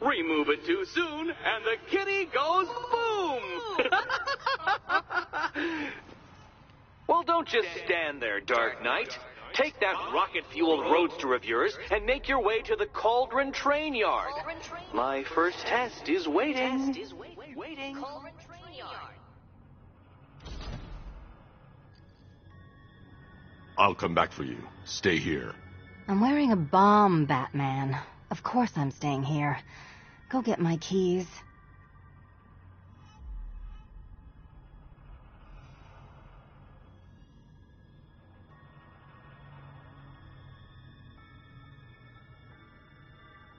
Remove it too soon, and the kitty goes boom! Well, don't just stand there, Dark Knight. Take that rocket-fueled roadster of yours and make your way to the Cauldron Train Yard. My first test is waiting. I'll come back for you. Stay here. I'm wearing a bomb, Batman. Of course I'm staying here. Go get my keys.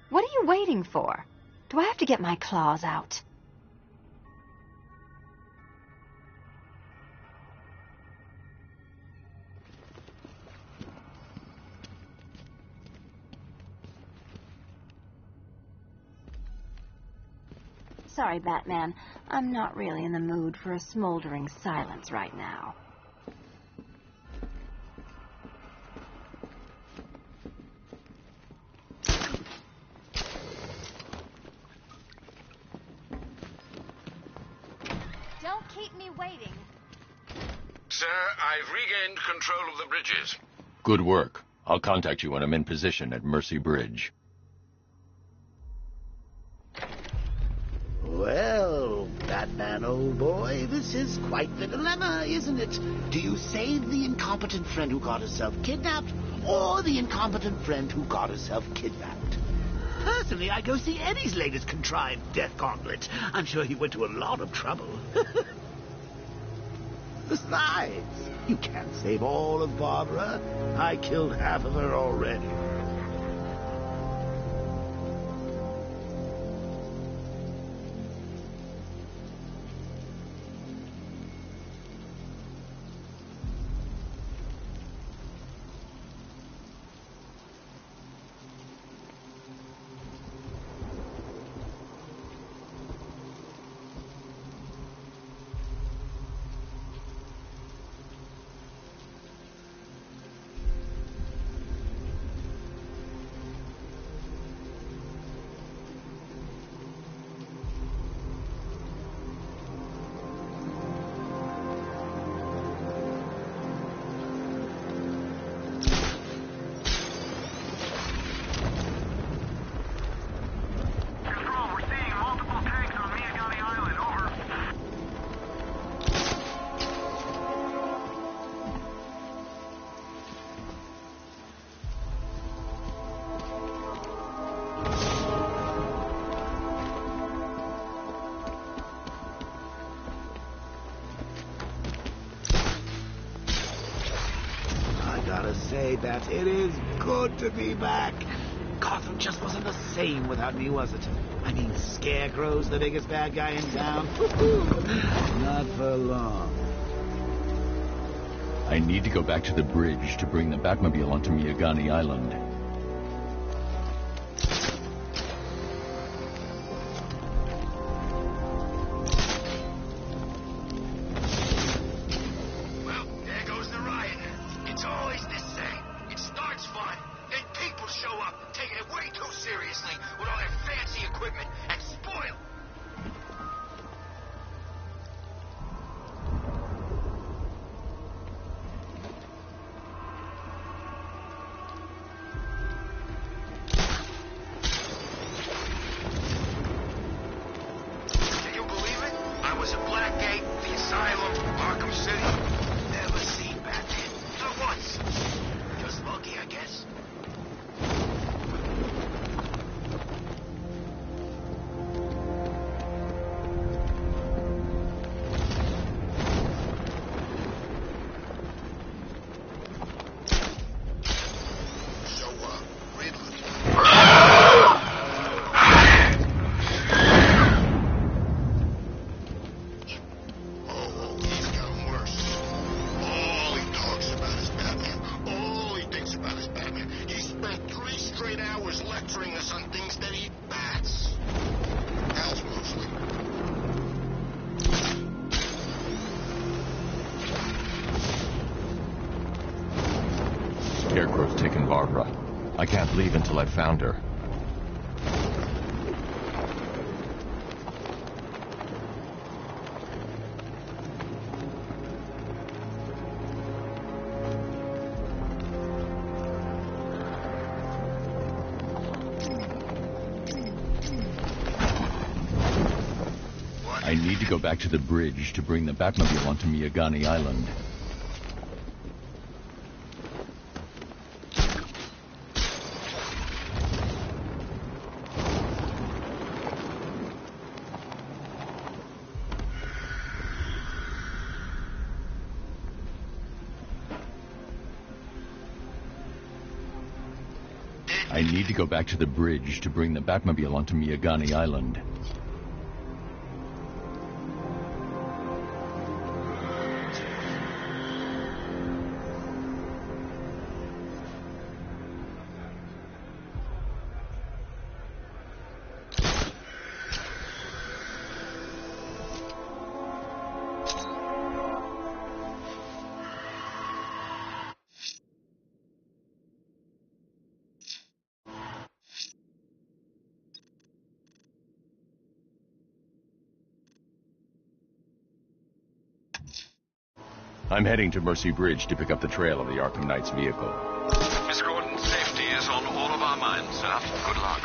What are you waiting for? Do I have to get my claws out? Sorry, Batman. I'm not really in the mood for a smoldering silence right now. Don't keep me waiting. Sir, I've regained control of the bridges. Good work. I'll contact you when I'm in position at Mercy Bridge. Well, Batman, old boy, this is quite the dilemma, isn't it? Do you save the incompetent friend who got herself kidnapped, or the incompetent friend who got herself kidnapped? Personally, I'd go see Eddie's latest contrived death gauntlet. I'm sure he went to a lot of trouble. Besides, you can't save all of Barbara. I killed half of her already. Say that it is good to be back. Gotham just wasn't the same without me, was it? I mean, Scarecrow's the biggest bad guy in town. Not for long. I need to go back to the bridge to bring the Batmobile onto Miyagani Island. Arkham City. Never seen Batman. Not once. Just lucky, I guess. Scarecrow's taken Barbara. I can't leave until I've found her. I need to go back to the bridge to bring the Batmobile onto Miyagani Island. I need to go back to the bridge to bring the Batmobile onto Miyagani Island. I'm heading to Mercy Bridge to pick up the trail of the Arkham Knight's vehicle. Miss Gordon's safety is on all of our minds, sir. Good luck.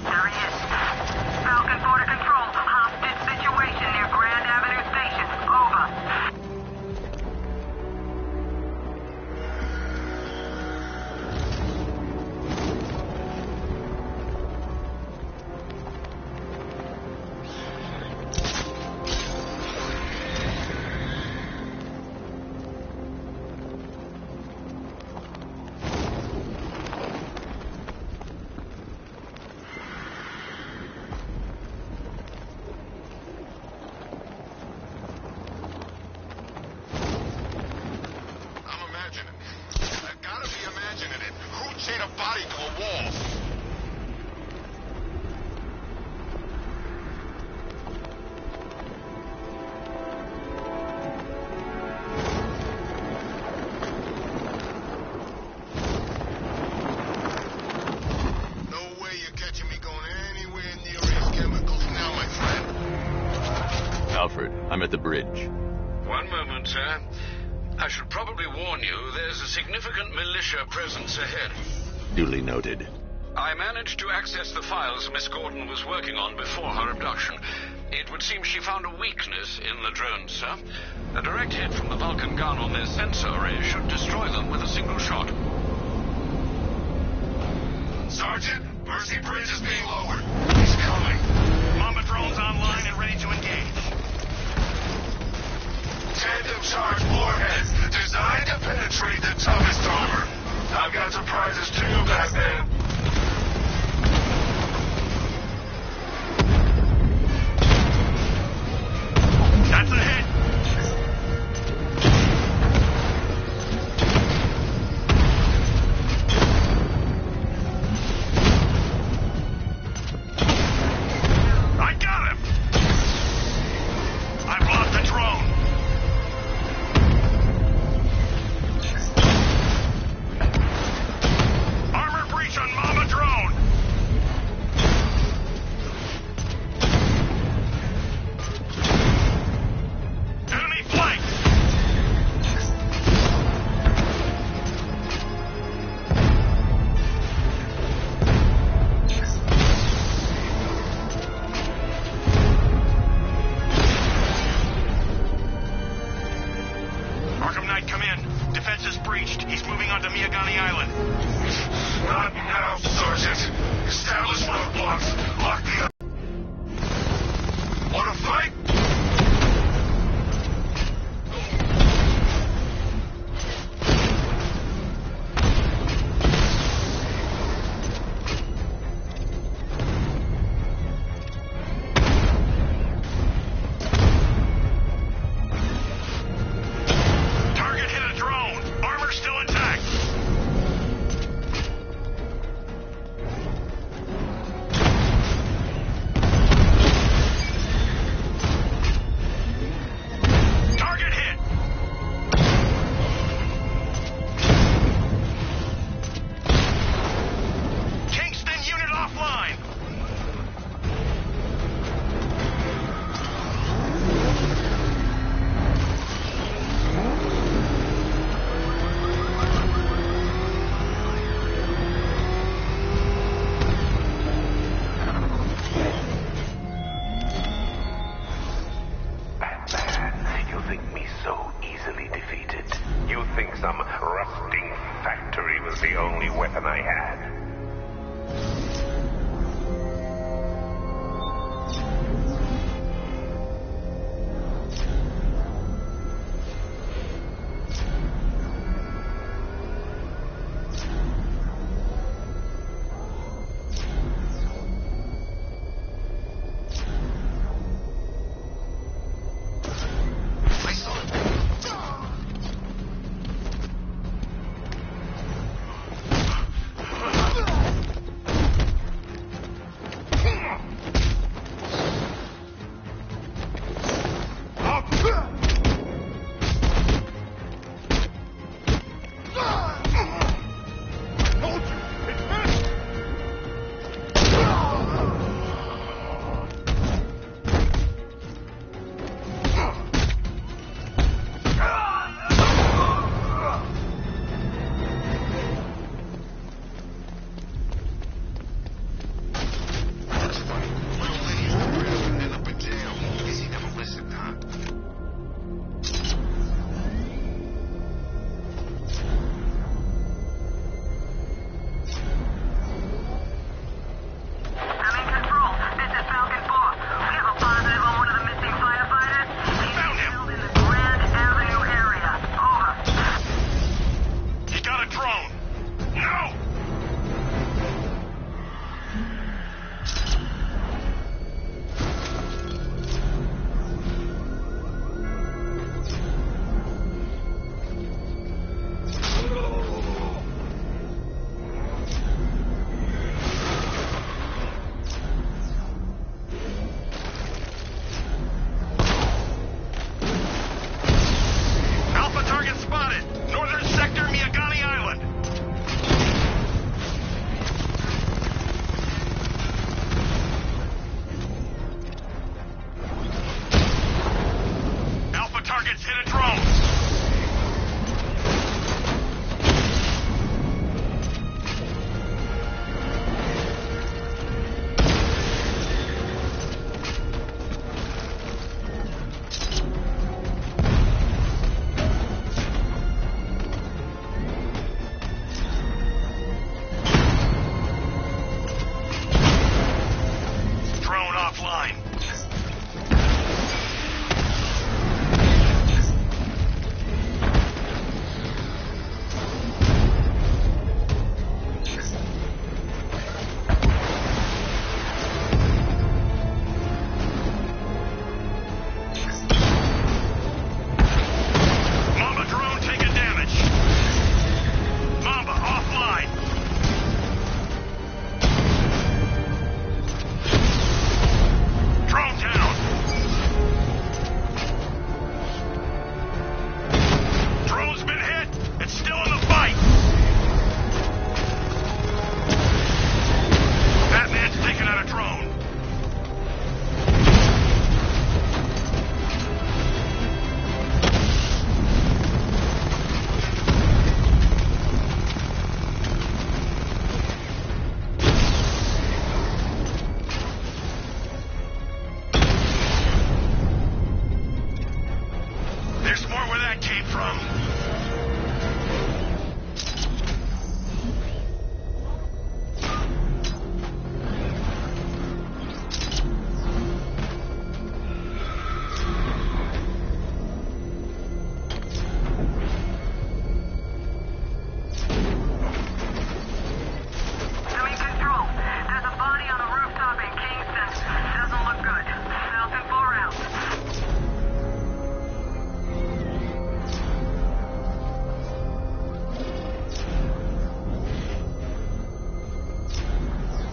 There he is. Falcon 4 to control. Hostage situation near Grand Avenue Station. Over. Chain a body to a wall. No way you're catching me going anywhere near these chemicals now, my friend. Alfred, I'm at the bridge. One moment, sir. I should probably warn you, there's a significant militia presence ahead. Duly noted. I managed to access the files Miss Gordon was working on before her abduction. It would seem she found a weakness in the drones, sir. A direct hit from the Vulcan gun on their sensor array should destroy them with a single shot. Sergeant, Mercy Bridge is being lowered. He's coming. Mamba drones online and ready to engage. Tandem charge warheads designed to penetrate the toughest armor. I've got surprises too, Batman. That's a hit. I got him. I've lost the drone. Armor breach on Mama drone. Enemy flank. Arkham Knight, come in. Defense is breached. He's moving onto Miyagani Island. Not now, Sergeant. Establish roadblocks. Lock the up. Want to fight? Target hit a drone. Armor still intact. drones! Drone offline. Mamba drone taking damage. Mamba offline. Drone down. Drone's been hit. It's still in the fight. Batman's taking out a drone. There's more where that came from. I'm in control. There's a body on a rooftop in Kingston. Doesn't look good. South and 4 out.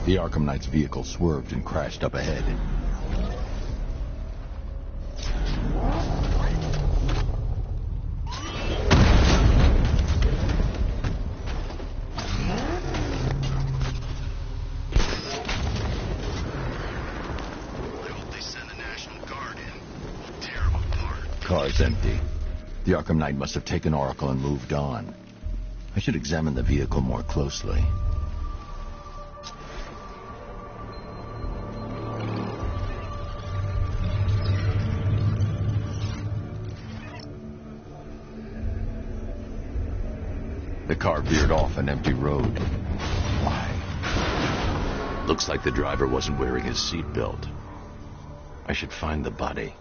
The Arkham Knight's vehicle swerved and crashed up ahead. I hope they send the National Guard in. We'll tear them apart. Car's empty. The Arkham Knight must have taken Oracle and moved on. I should examine the vehicle more closely. The car veered off an empty road. Why? Looks like the driver wasn't wearing his seatbelt. I should find the body.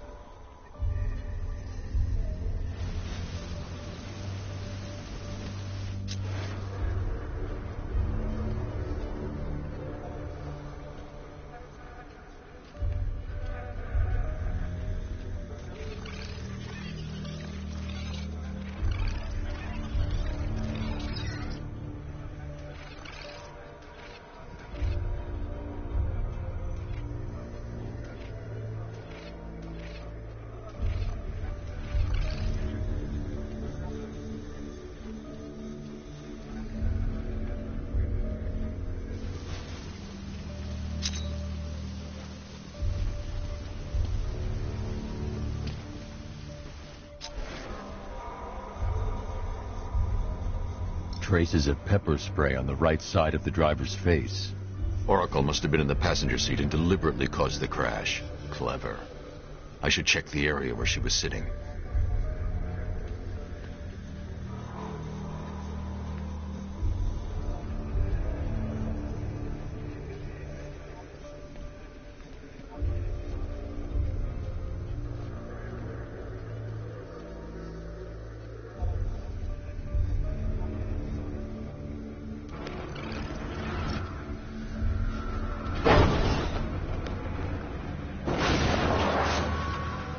Traces of pepper spray on the right side of the driver's face. Oracle must have been in the passenger seat and deliberately caused the crash. Clever. I should check the area where she was sitting.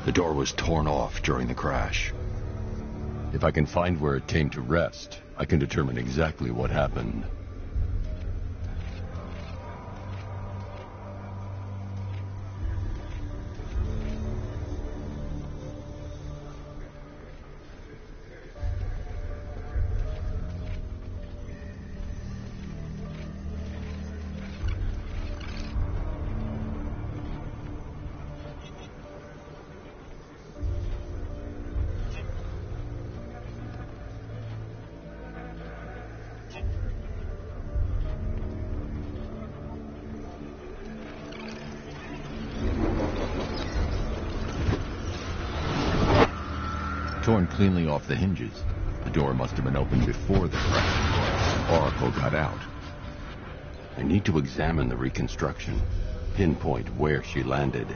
The door was torn off during the crash. If I can find where it came to rest, I can determine exactly what happened. torn cleanly off the hinges. The door must have been opened before the crash. Oracle got out. I need to examine the reconstruction, pinpoint where she landed.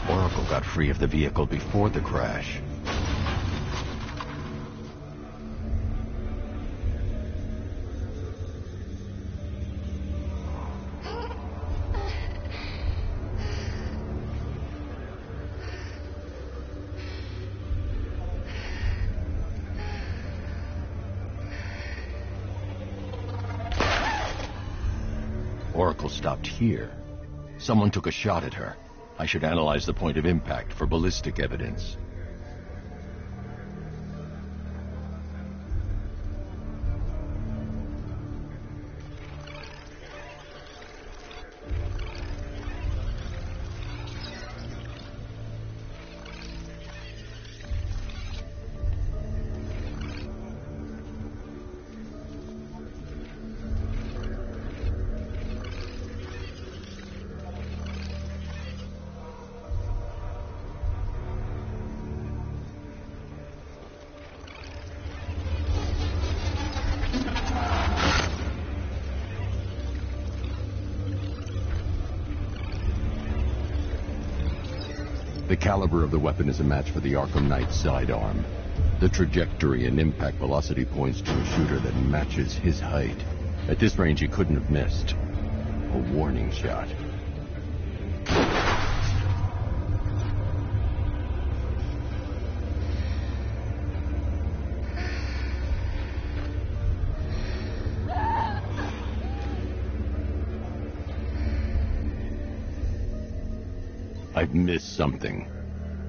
Oracle got free of the vehicle before the crash. Oracle stopped here. Someone took a shot at her. I should analyze the point of impact for ballistic evidence. The caliber of the weapon is a match for the Arkham Knight's sidearm. The trajectory and impact velocity points to a shooter that matches his height. At this range, he couldn't have missed. A warning shot. I've missed something.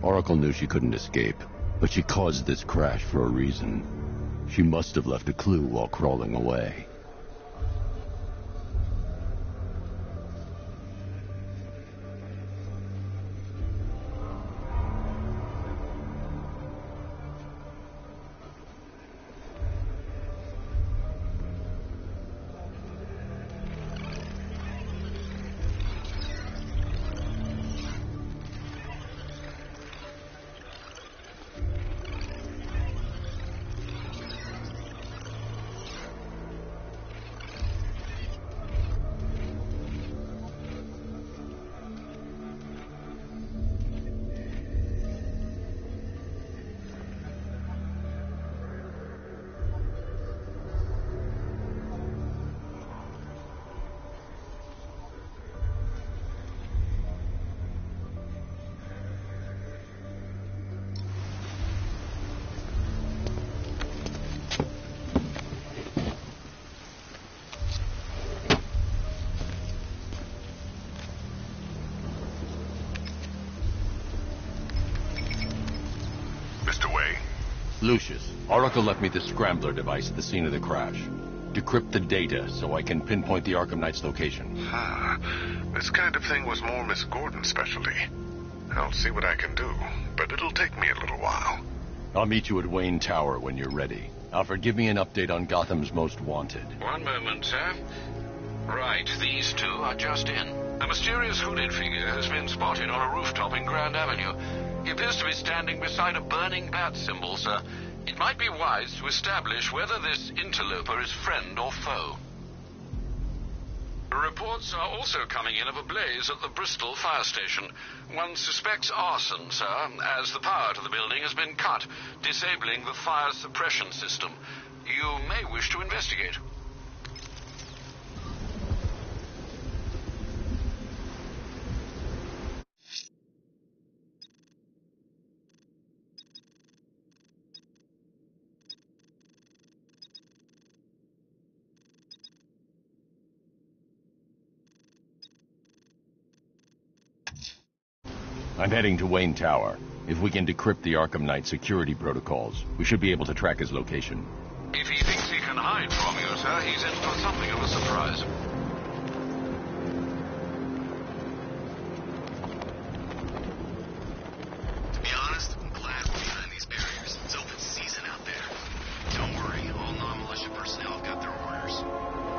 Oracle knew she couldn't escape, but she caused this crash for a reason. She must have left a clue while crawling away. Lucius, Oracle left me the scrambler device at the scene of the crash. Decrypt the data so I can pinpoint the Arkham Knight's location. This kind of thing was more Miss Gordon's specialty. I'll see what I can do, but it'll take me a little while. I'll meet you at Wayne Tower when you're ready. Alfred, give me an update on Gotham's Most Wanted. One moment, sir. Right, these two are just in. A mysterious hooded figure has been spotted on a rooftop in Grand Avenue. He appears to be standing beside a burning bat symbol, sir. It might be wise to establish whether this interloper is friend or foe. Reports are also coming in of a blaze at the Bristol fire station. One suspects arson, sir, as the power to the building has been cut, disabling the fire suppression system. You may wish to investigate. I'm heading to Wayne Tower. If we can decrypt the Arkham Knight security protocols, we should be able to track his location. If he thinks he can hide from you, sir, he's in for something of a surprise. To be honest, I'm glad we're behind these barriers. It's open season out there. Don't worry, all non-militia personnel have got their orders.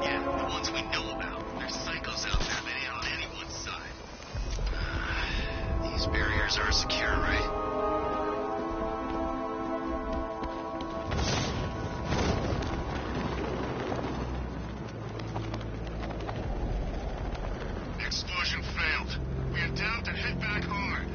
Yeah, the ones we know about. There's psychos out there that ain't on anyone's side. These barriers are secure, right? Explosion failed. We are down to head back hard.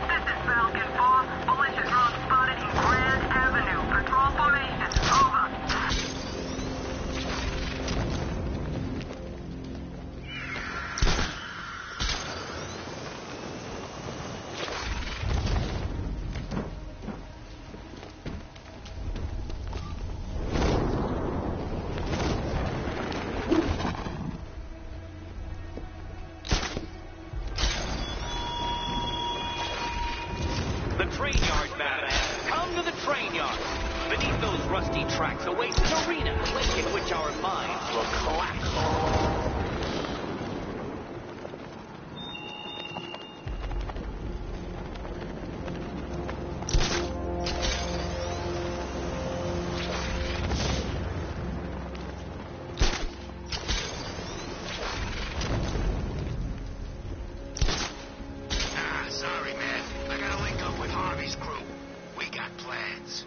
This is Falcon 4. Militia drone spotted in Grand Avenue. Patrol formation. Over. The train yard, Batman. Come to the train yard. Beneath those rusty tracks awaits an arena in which our minds will collapse. Sorry, man. I gotta link up with Harvey's crew. We got plans.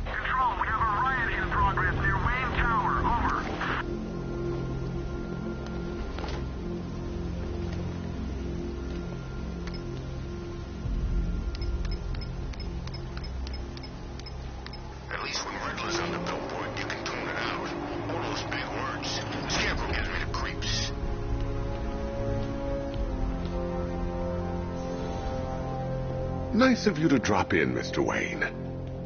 Control, we have a riot in progress near Wayne Tower. Over. At least when Riddler's on the billboard, you can tune it out. All those big words. Scarecrow gets rid of creeps. Nice of you to drop in, Mr. Wayne.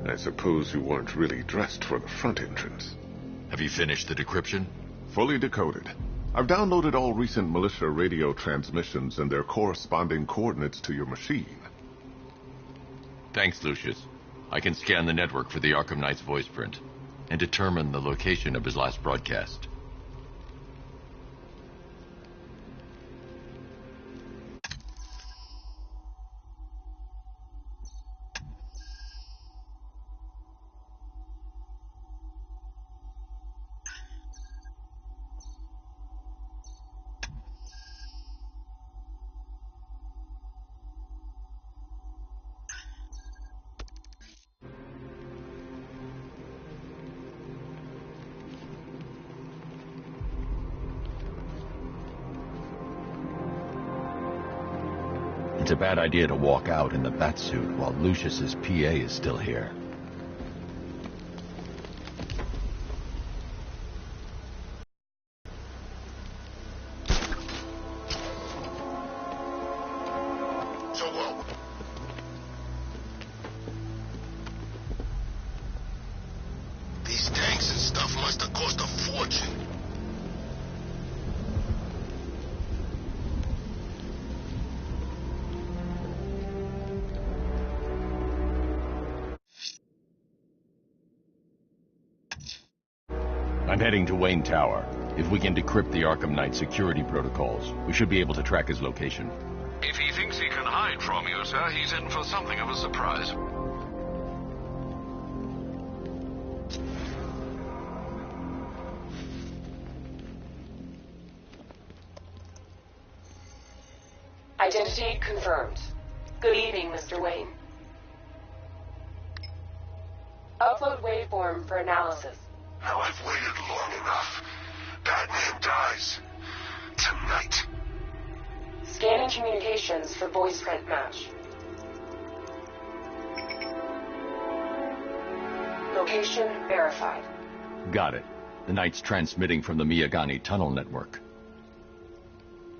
I suppose you weren't really dressed for the front entrance. Have you finished the decryption? Fully decoded. I've downloaded all recent militia radio transmissions and their corresponding coordinates to your machine. Thanks, Lucius. I can scan the network for the Arkham Knight's voice print and determine the location of his last broadcast. It's a bad idea to walk out in the Batsuit while Lucius's PA is still here. So what? These tanks and stuff must have cost a fortune. I'm heading to Wayne Tower. If we can decrypt the Arkham Knight security protocols, we should be able to track his location. If he thinks he can hide from you, sir, he's in for something of a surprise. Identity confirmed. Good evening, Mr. Wayne. Upload waveform for analysis. Now I've waited long enough. Batman dies. Tonight. Scanning communications for voice print match. Location verified. Got it. The Knight's transmitting from the Miyagani tunnel network.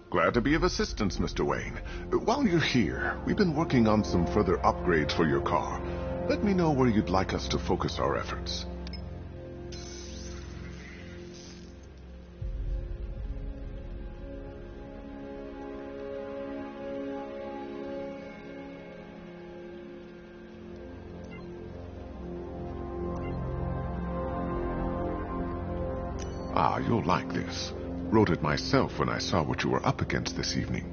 Glad to be of assistance, Mr. Wayne. While you're here, we've been working on some further upgrades for your car. Let me know where you'd like us to focus our efforts. Ah, you'll like this. Wrote it myself when I saw what you were up against this evening.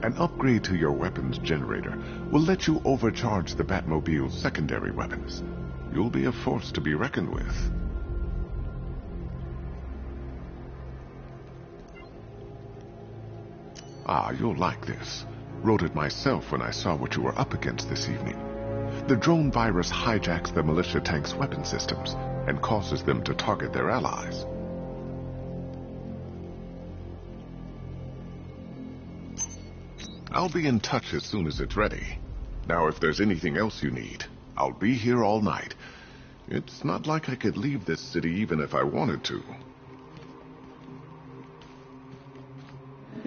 An upgrade to your weapons generator will let you overcharge the Batmobile's secondary weapons. You'll be a force to be reckoned with. Ah, you'll like this. Wrote it myself when I saw what you were up against this evening. The drone virus hijacks the militia tank's weapon systems and causes them to target their allies. I'll be in touch as soon as it's ready. Now, if there's anything else you need, I'll be here all night. It's not like I could leave this city even if I wanted to.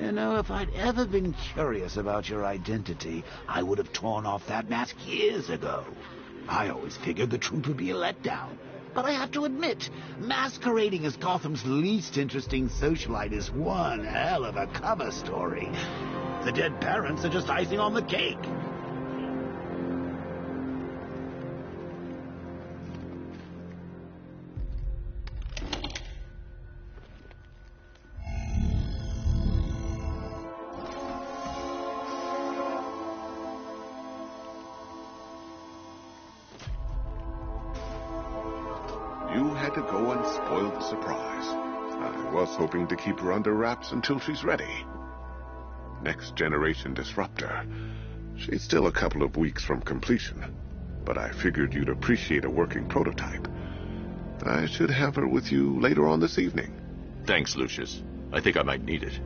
You know, if I'd ever been curious about your identity, I would have torn off that mask years ago. I always figured the truth would be a letdown. But I have to admit, masquerading as Gotham's least interesting socialite is one hell of a cover story. The dead parents are just icing on the cake. You had to go and spoil the surprise. I was hoping to keep her under wraps until she's ready. Next generation disruptor. She's still a couple of weeks from completion, but I figured you'd appreciate a working prototype. I should have her with you later on this evening. Thanks, Lucius. I think I might need it.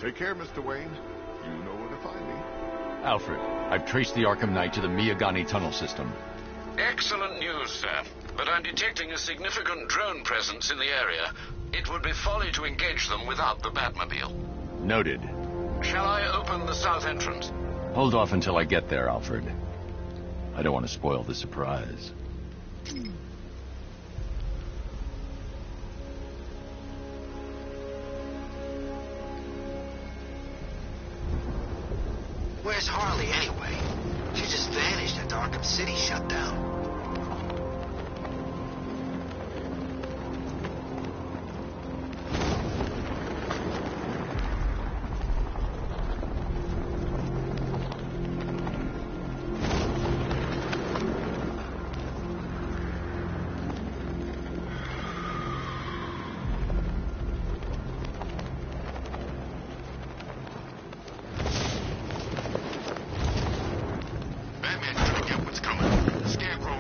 Take care, Mr. Wayne. You know where to find me. Alfred, I've traced the Arkham Knight to the Miyagani tunnel system. Excellent news, sir. But I'm detecting a significant drone presence in the area. It would be folly to engage them without the Batmobile. Noted. Shall I open the south entrance? Hold off until I get there, Alfred. I don't want to spoil the surprise. Where's Harley, anyway? She just vanished after Arkham City shut down. Scarecrow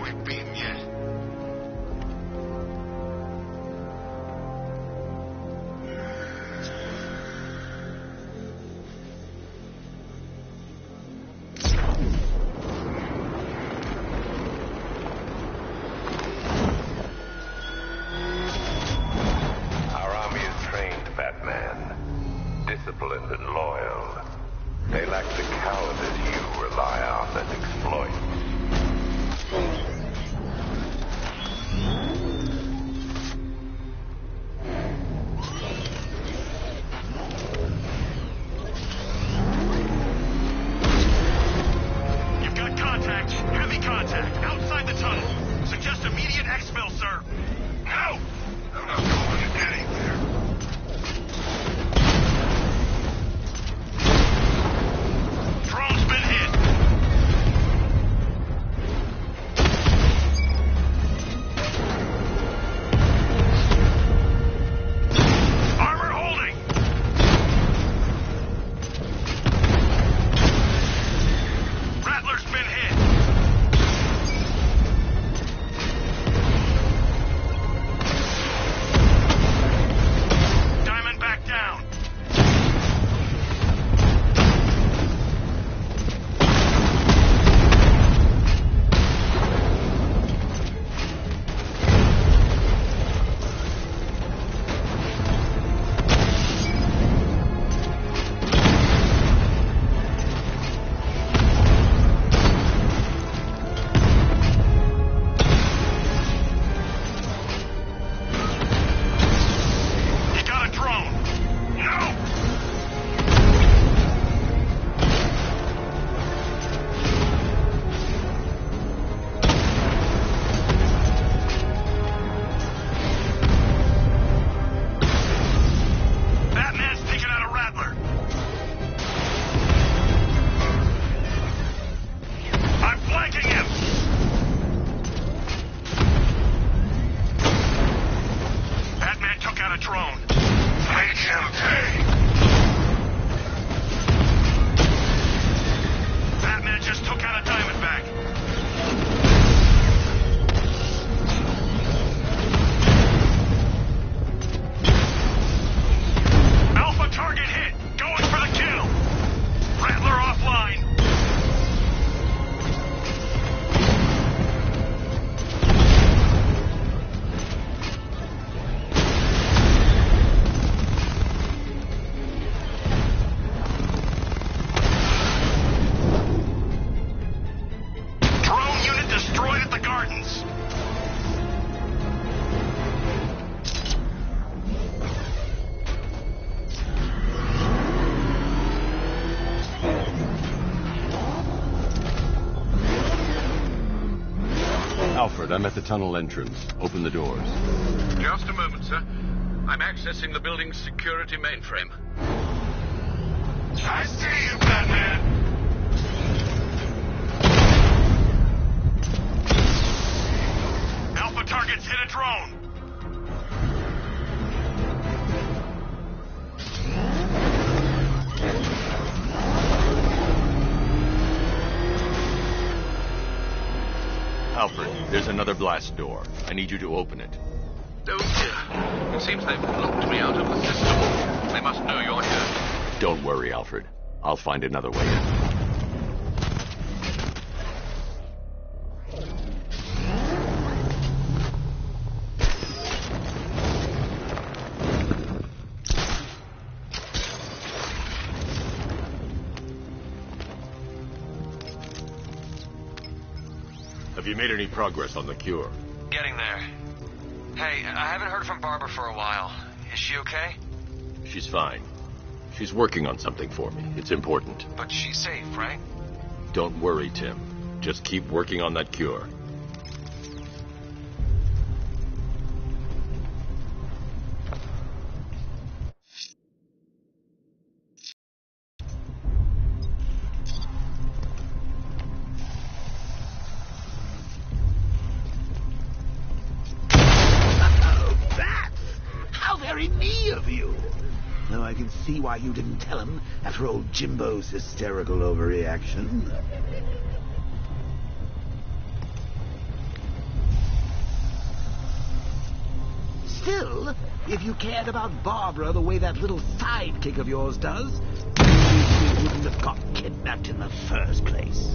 and loyal. They lack the cowardice you rely on and exploit. You've got contact. Heavy contact. Outside the tunnel. Suggest immediate exfil, sir. No! I'm not going anywhere. Drone's been hit. Armor holding. Rattler's been hit. Diamondback down. You got a drone. No! Batman's taking out a Rattler. I'm flanking him. Batman took out a drone. Make him pay! Batman just took out a Diamondback. Alpha target hit. Going for the kill. Rattler offline. Drone unit destroyed at the gardens. Alfred, I'm at the tunnel entrance. Open the doors. Just a moment, sir. I'm accessing the building's security mainframe. I see you, Batman! Alpha targets hit a drone. Alfred, there's another blast door. I need you to open it. Oh dear. It seems they've locked me out of the system. They must know you're here. Don't worry, Alfred. I'll find another way in. Have you made any progress on the cure? Getting there. Hey, I haven't heard from Barbara for a while. Is she okay? She's fine. She's working on something for me. It's important. But she's safe, right? Don't worry, Tim. Just keep working on that cure. Very me of you. Though I can see why you didn't tell him after old Jimbo's hysterical overreaction. Still, if you cared about Barbara the way that little sidekick of yours does, you wouldn't have got kidnapped in the first place.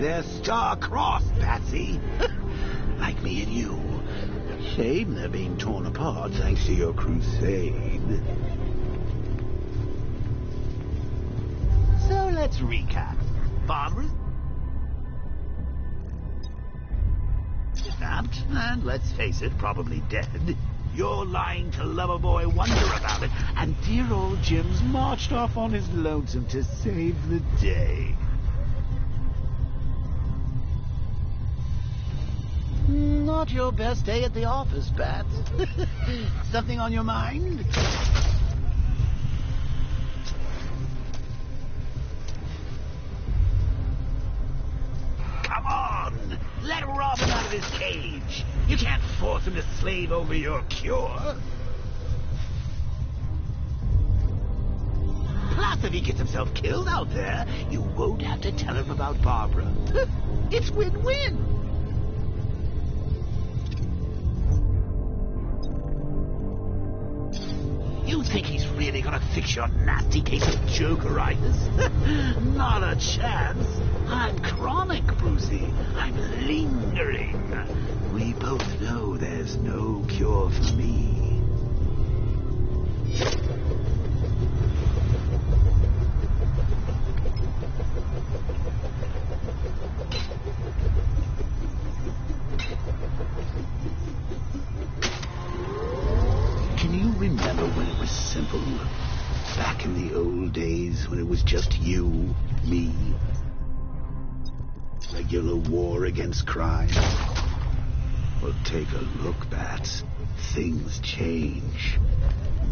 They're star-crossed, Patsy. Like me and you. Shame they're being torn apart thanks to your crusade. So let's recap. Barbara kidnapped, and let's face it, probably dead. You're lying to Loverboy Wonder about it, and dear old Jim's marched off on his lonesome to save the day. Not your best day at the office, Bats. Something on your mind? Come on! Let Robin out of his cage! You can't force him to slave over your cure! Plus, if he gets himself killed out there, you won't have to tell him about Barbara. It's win-win! You think he's really gonna fix your nasty case of jokeritis? Not a chance. I'm chronic, Brucey. I'm lingering. We both know there's no cure for me. Can you remember when it was simple? Back in the old days when it was just you, me? Regular war against crime? Well, take a look, Bats. Things change.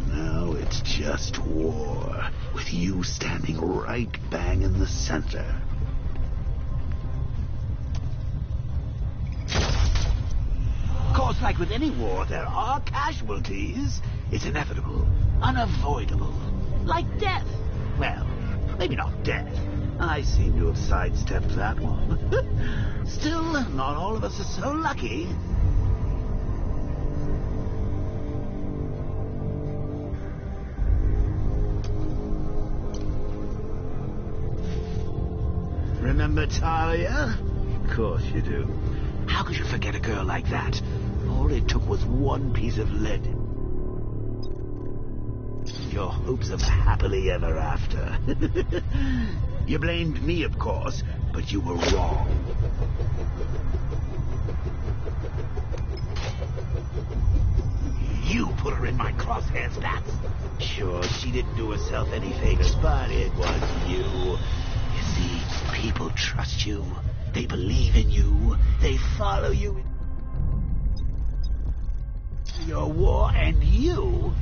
Now it's just war, with you standing right bang in the center. Of course, like with any war, there are casualties. It's inevitable, unavoidable, like death. Well, maybe not death. I seem to have sidestepped that one. Still, not all of us are so lucky. Remember Talia? Of course you do. How could you forget a girl like that? All it took was one piece of lead. Your hopes of happily ever after. You blamed me, of course, but you were wrong. You put her in my crosshairs, Bats. Sure, she didn't do herself any favors, but it was you. You see, people trust you. They believe in you. They follow you in your war, and you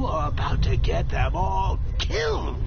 are about to get them all killed.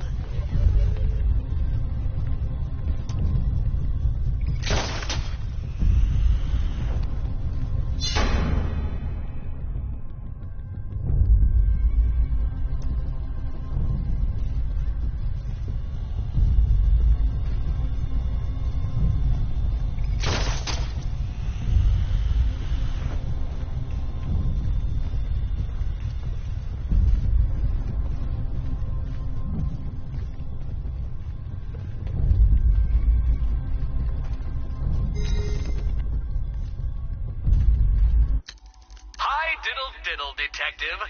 Detective.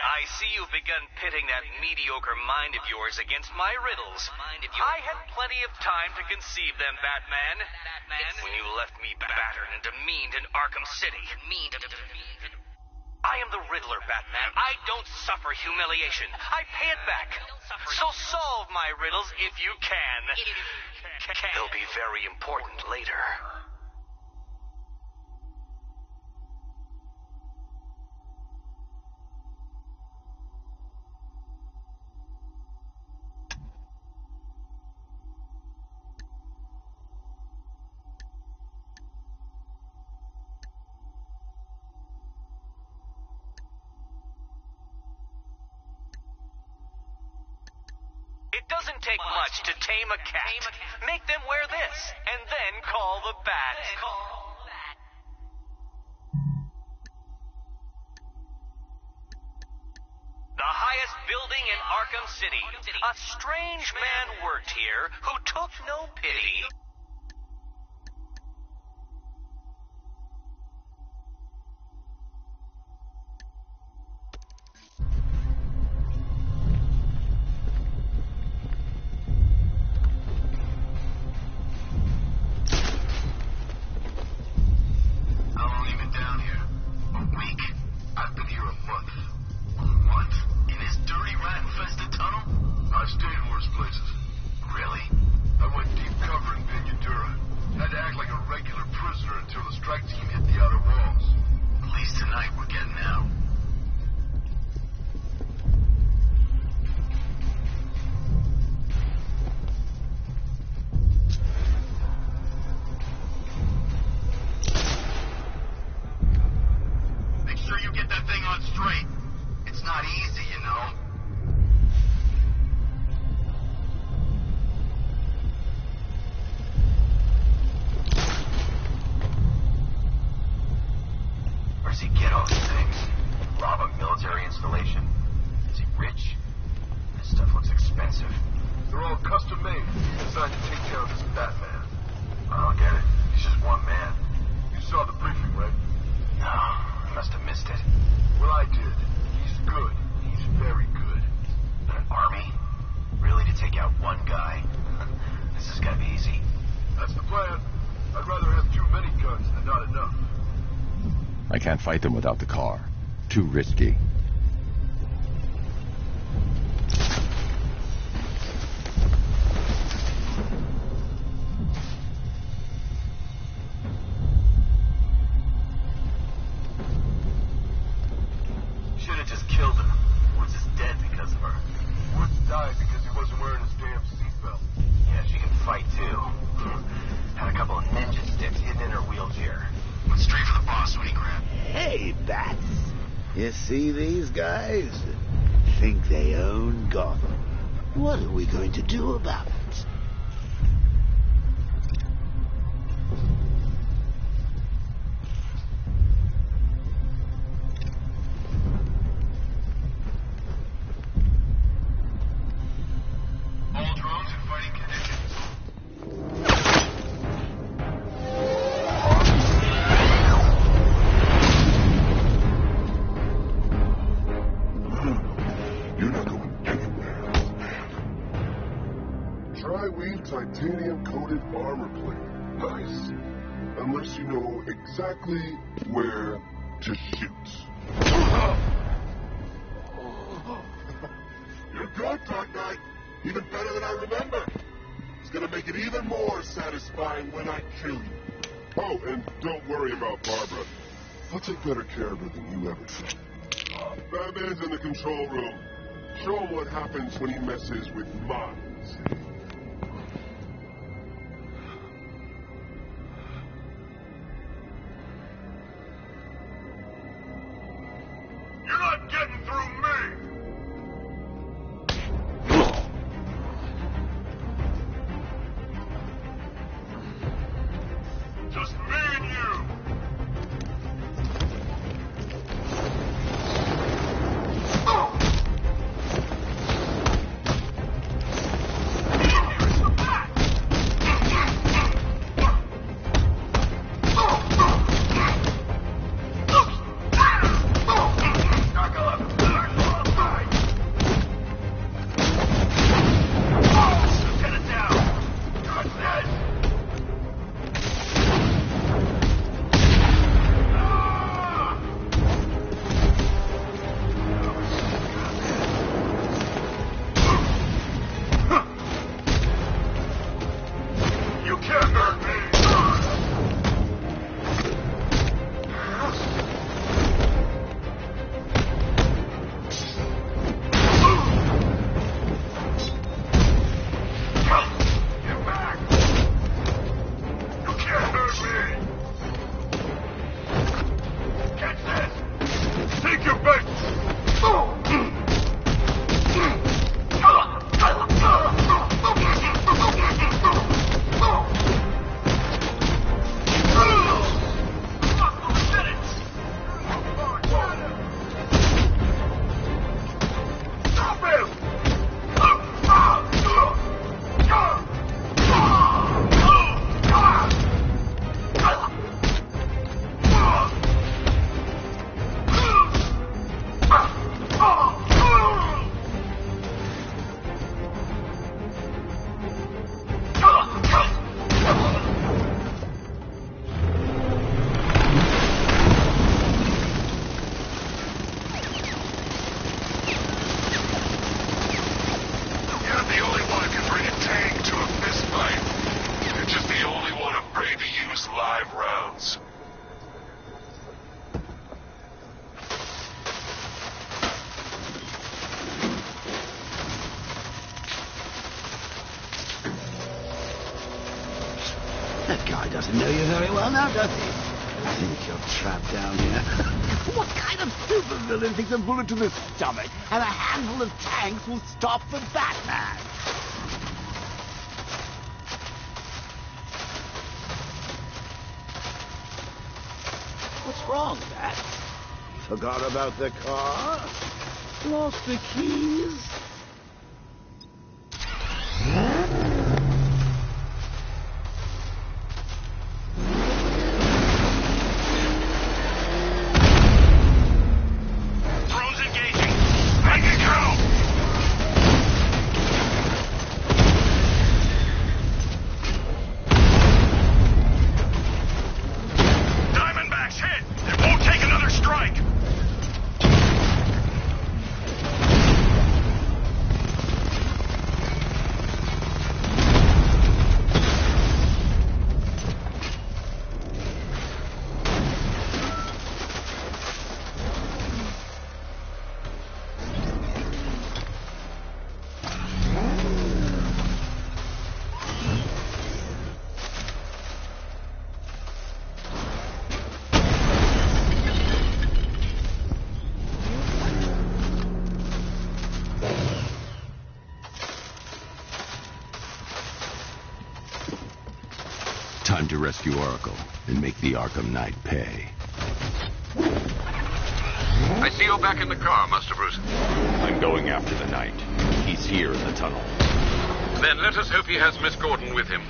I see you've begun pitting that mediocre mind of yours against my riddles. I had plenty of time to conceive them, Batman. When you left me battered and demeaned in Arkham City. I am the Riddler, Batman. I don't suffer humiliation. I pay it back. So solve my riddles if you can. They'll be very important later. It doesn't take much to tame a cat. Make them wear this, and then call the bat. The highest building in Arkham City. A strange man worked here who took no pity. I can't fight them without the car. Too risky. Should have just killed her. Woods is dead because of her. Woods died because he wasn't wearing his damn seatbelt. Yeah, she can fight too. Had a couple of ninja sticks hidden in her wheelchair. Went straight for the boss when he grabbed. Hey, Bats. You see these guys? Think they own Gotham. What are we going to do about it? All drones in fighting conditions. You're not going anywhere. Tri-weave titanium-coated armor plate. Nice. Unless you know exactly where to shoot. You're good, Dark Knight. Even better than I remember. It's gonna make it even more satisfying when I kill you. Oh, and don't worry about Barbara. I'll take better care of her than you ever did. Batman's in the control room. Show him what happens when he messes with minds. You're not getting through me! Just me and you! That guy doesn't know you very well now, does he? I think you're trapped down here. What kind of supervillain thinks a bullet to the stomach and a handful of tanks will stop the Batman? What's wrong, Bat? Forgot about the car? Lost the keys? Diamondbacks hit! It won't take Time to rescue Oracle and make the Arkham Knight pay. I see you're back in the car, Master Bruce. I'm going after the Knight. He's here in the tunnel. Then let us hope he has Miss Gordon with him.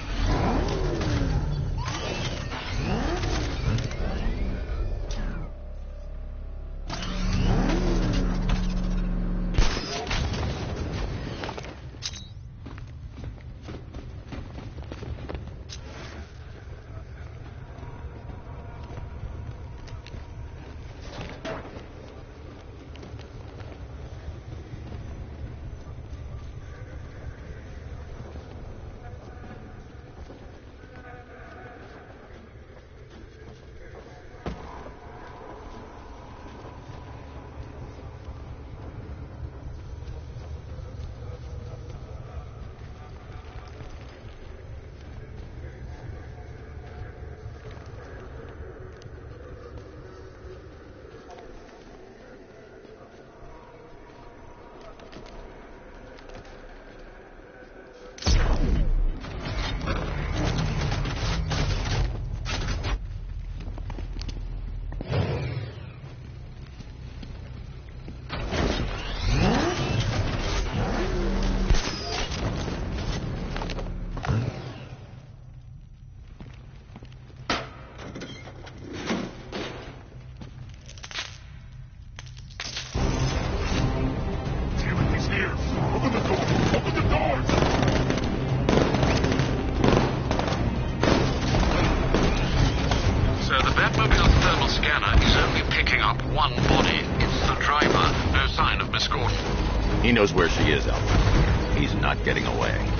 He knows where she is, Alfred. He's not getting away.